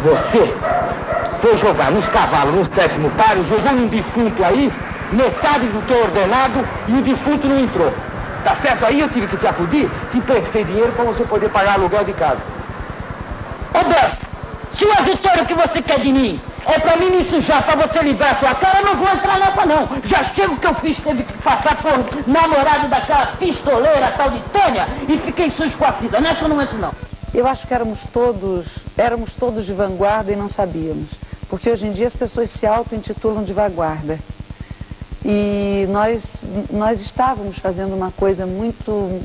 Você foi jogar nos cavalos, no 7º páreo, jogou num defunto aí, metade do teu ordenado e o defunto não entrou. Tá certo? Aí eu tive que te acudir, te emprestei dinheiro para você poder pagar aluguel de casa. Ô Beto, se o auditório que você quer de mim é pra mim me sujar, pra você livrar sua cara, eu não vou entrar nessa não. Já chego que eu fiz, teve que passar por namorado daquela pistoleira tal de Tânia e fiquei sujo com a vida. Nessa eu não entro não. Eu acho que éramos todos de vanguarda e não sabíamos. Porque hoje em dia as pessoas se auto-intitulam de vanguarda. E nós estávamos fazendo uma coisa muito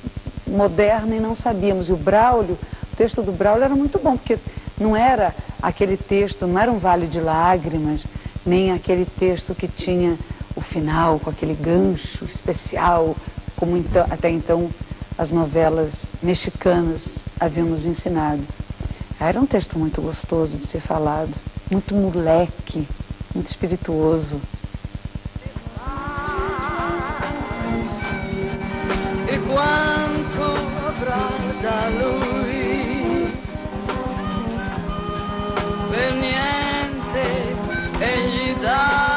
moderna e não sabíamos. E o Braulio, o texto do Braulio era muito bom, porque não era aquele texto, não era um vale de lágrimas, nem aquele texto que tinha o final com aquele gancho especial, como até então as novelas mexicanas haviam nos ensinado. Era um texto muito gostoso de ser falado, muito moleque, muito espirituoso. E quanto avrà da lui, per niente egli dà.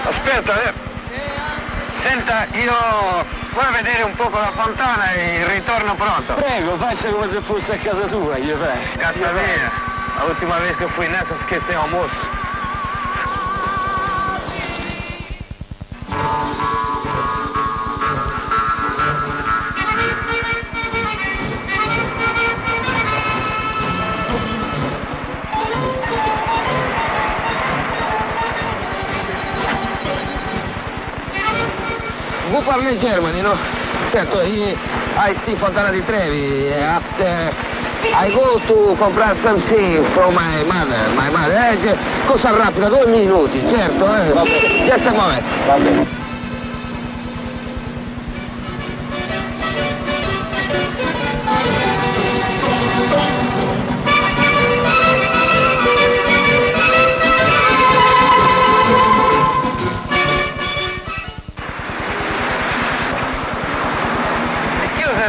Aspetta, senta, io vuoi vedere un poco la fontana e ritorno pronto? Prego, faccia come se fosse a casa sua, io vai. Casa mia, a última vez que eu fui nessa esqueci o almoço. Vous parlez Germany, no? Certo, I see Fontana di Trevi. After I go to comprare something for my mother. Cosa rapida, 2 minuti, certo, Just a moment. Va bene.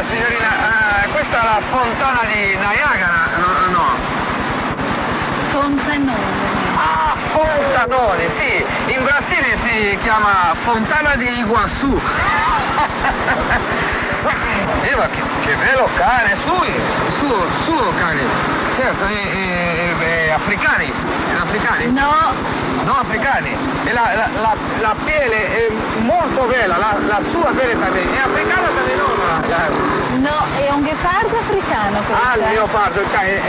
Signorina, questa è la fontana di Niagara, no? Fontanone. Ah, Fontanone, sì, in Brasile si chiama Fontana di Iguaçu. Ma che bello cane, su cane, certo, africani, No, africani, e la pelle è molto bella, la sua pelle también, è africana también, no? No, è un ghepardo africano. Ah, il leopardo, il cane,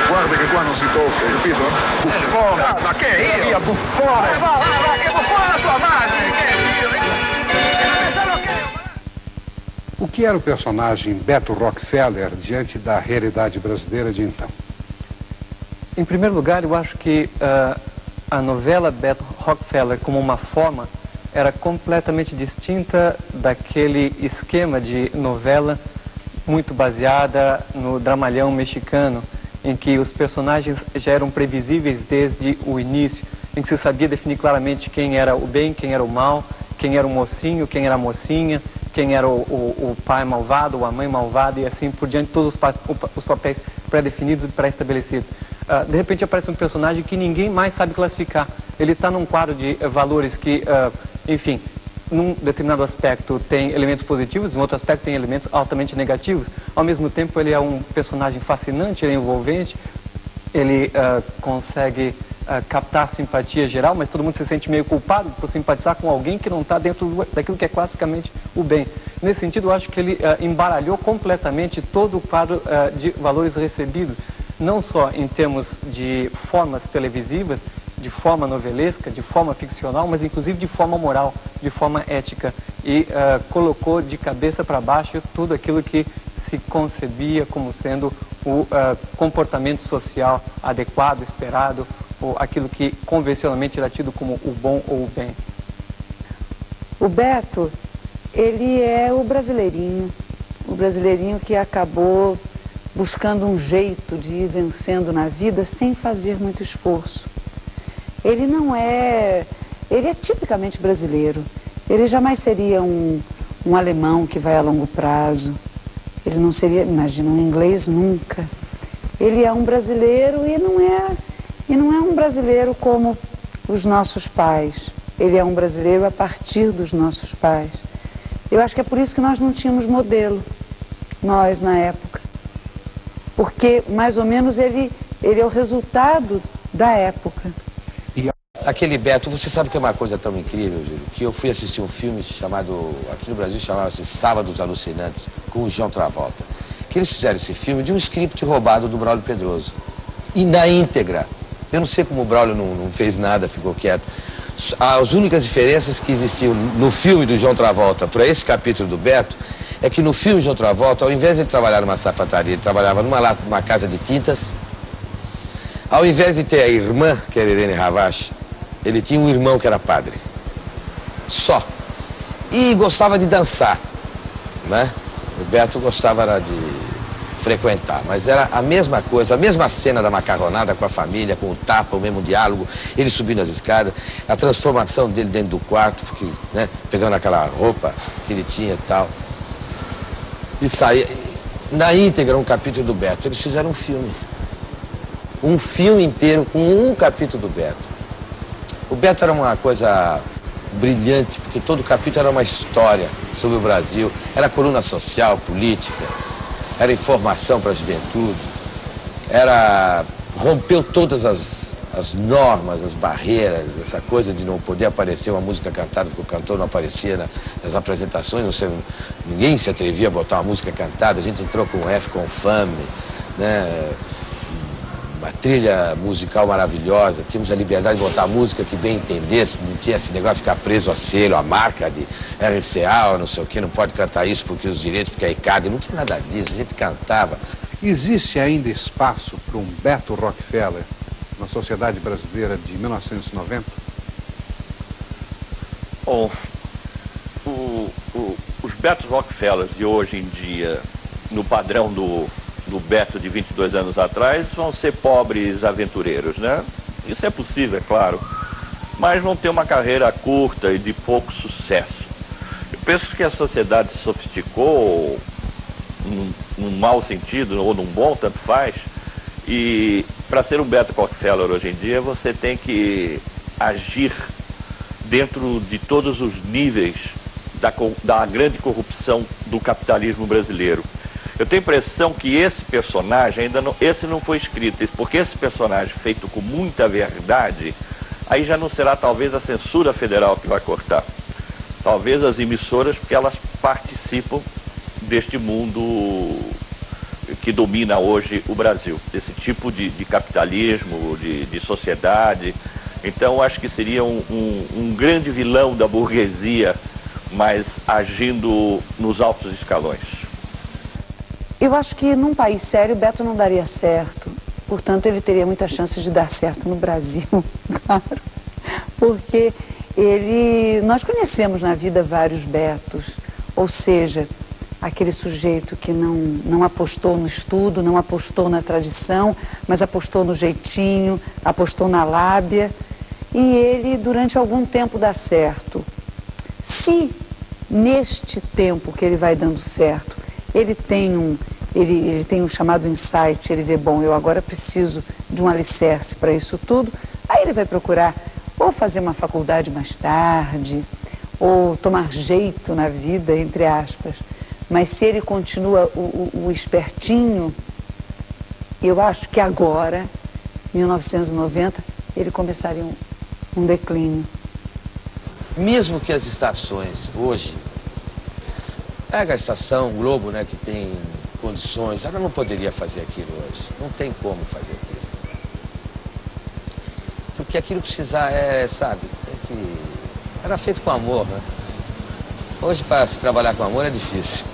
Guarda che qua non si tocca, capito? Buffone! Ma che è io? Via, buffone! Va, che buffone la tua madre! Che è io? O que era o personagem Beto Rockefeller diante da realidade brasileira de então? Em primeiro lugar, eu acho que a novela Beto Rockefeller, como uma forma, era completamente distinta daquele esquema de novela muito baseada no dramalhão mexicano, em que os personagens já eram previsíveis desde o início, em que se sabia definir claramente quem era o bem, quem era o mal, quem era o mocinho, quem era a mocinha, quem era o pai malvado ou a mãe malvada e assim por diante, todos os papéis pré-definidos e pré-estabelecidos. De repente aparece um personagem que ninguém mais sabe classificar. Ele está num quadro de valores que, enfim, num determinado aspecto tem elementos positivos, em outro aspecto tem elementos altamente negativos. Ao mesmo tempo ele é um personagem fascinante, ele é envolvente, ele consegue captar simpatia geral, mas todo mundo se sente meio culpado por simpatizar com alguém que não está dentro daquilo que é classicamente o bem. Nesse sentido, eu acho que ele embaralhou completamente todo o quadro de valores recebidos, não só em termos de formas televisivas, de forma novelesca, de forma ficcional, mas inclusive de forma moral, de forma ética, e colocou de cabeça para baixo tudo aquilo que se concebia como sendo o comportamento social adequado, esperado, ou aquilo que convencionalmente era tido como o bom ou o bem. O Beto, ele é o brasileirinho, o brasileirinho que acabou buscando um jeito de ir vencendo na vida sem fazer muito esforço. Ele é tipicamente brasileiro. Ele jamais seria um alemão que vai a longo prazo. Ele não seria, imagina, um inglês nunca. Ele é um brasileiro e não é um brasileiro como os nossos pais. Ele é um brasileiro a partir dos nossos pais. Eu acho que é por isso que nós não tínhamos modelo, nós na época. Porque, mais ou menos, ele é o resultado da época. Aquele Beto, você sabe que é uma coisa tão incrível, Júlio, que eu fui assistir um filme chamado, aqui no Brasil chamava-se Sábados Alucinantes, com o John Travolta. Que eles fizeram esse filme de um script roubado do Braulio Pedroso. E na íntegra. Eu não sei como o Braulio não fez nada, ficou quieto. As únicas diferenças que existiam no filme do John Travolta para esse capítulo do Beto é que no filme do John Travolta, ao invés de ele trabalhar numa sapataria, ele trabalhava numa casa de tintas. Ao invés de ter a irmã, que era Irene Ravache, ele tinha um irmão que era padre. Só. E gostava de dançar, né? O Beto gostava de frequentar, mas era a mesma coisa, a mesma cena da macarronada com a família, com o tapa, o mesmo diálogo, ele subindo as escadas, a transformação dele dentro do quarto, porque, né, pegando aquela roupa que ele tinha e tal. E saía, na íntegra, um capítulo do Beto. Eles fizeram um filme. Um filme inteiro com um capítulo do Beto. O Beto era uma coisa brilhante, porque todo capítulo era uma história sobre o Brasil. Era coluna social, política, era informação para a juventude, rompeu todas as normas, as barreiras, essa coisa de não poder aparecer uma música cantada porque o cantor não aparecia nas apresentações, ninguém se atrevia a botar uma música cantada, a gente entrou com F com Fame, né? Uma trilha musical maravilhosa, tínhamos a liberdade de botar música que bem entendesse, não tinha esse negócio de ficar preso a selo, a marca de RCA, não sei o que, não pode cantar isso porque os direitos, porque é ICAD, não tinha nada disso, a gente cantava. Existe ainda espaço para um Beto Rockefeller na sociedade brasileira de 1990? Bom, os Beto Rockefellers de hoje em dia, no padrão do Beto de 22 anos atrás, vão ser pobres aventureiros, né? Isso é possível, é claro, mas vão ter uma carreira curta e de pouco sucesso. Eu penso que a sociedade se sofisticou, num mau sentido ou num bom, tanto faz, e para ser um Beto Rockefeller hoje em dia, você tem que agir dentro de todos os níveis da grande corrupção do capitalismo brasileiro. Eu tenho a impressão que esse personagem esse não foi escrito, porque esse personagem feito com muita verdade, aí já não será talvez a censura federal que vai cortar. Talvez as emissoras, porque elas participam deste mundo que domina hoje o Brasil, desse tipo de capitalismo, de sociedade. Então acho que seria um grande vilão da burguesia, mas agindo nos altos escalões. Eu acho que num país sério, Beto não daria certo. Portanto, ele teria muitas chances de dar certo no Brasil, claro. Porque nós conhecemos na vida vários Betos. Ou seja, aquele sujeito que não apostou no estudo, não apostou na tradição, mas apostou no jeitinho, apostou na lábia. E ele, durante algum tempo, dá certo. Se, neste tempo que ele vai dando certo, ele tem um chamado insight, ele vê, bom, eu agora preciso de um alicerce para isso tudo, aí ele vai procurar ou fazer uma faculdade mais tarde, ou tomar jeito na vida, entre aspas. Mas se ele continua o espertinho, eu acho que agora, 1990, ele começaria um declínio. Mesmo que as estações hoje, pega a estação Globo, né, que tem condições, ela não poderia fazer aquilo hoje. Não tem como fazer aquilo. Porque aquilo precisar era feito com amor, né? Hoje, para se trabalhar com amor é difícil.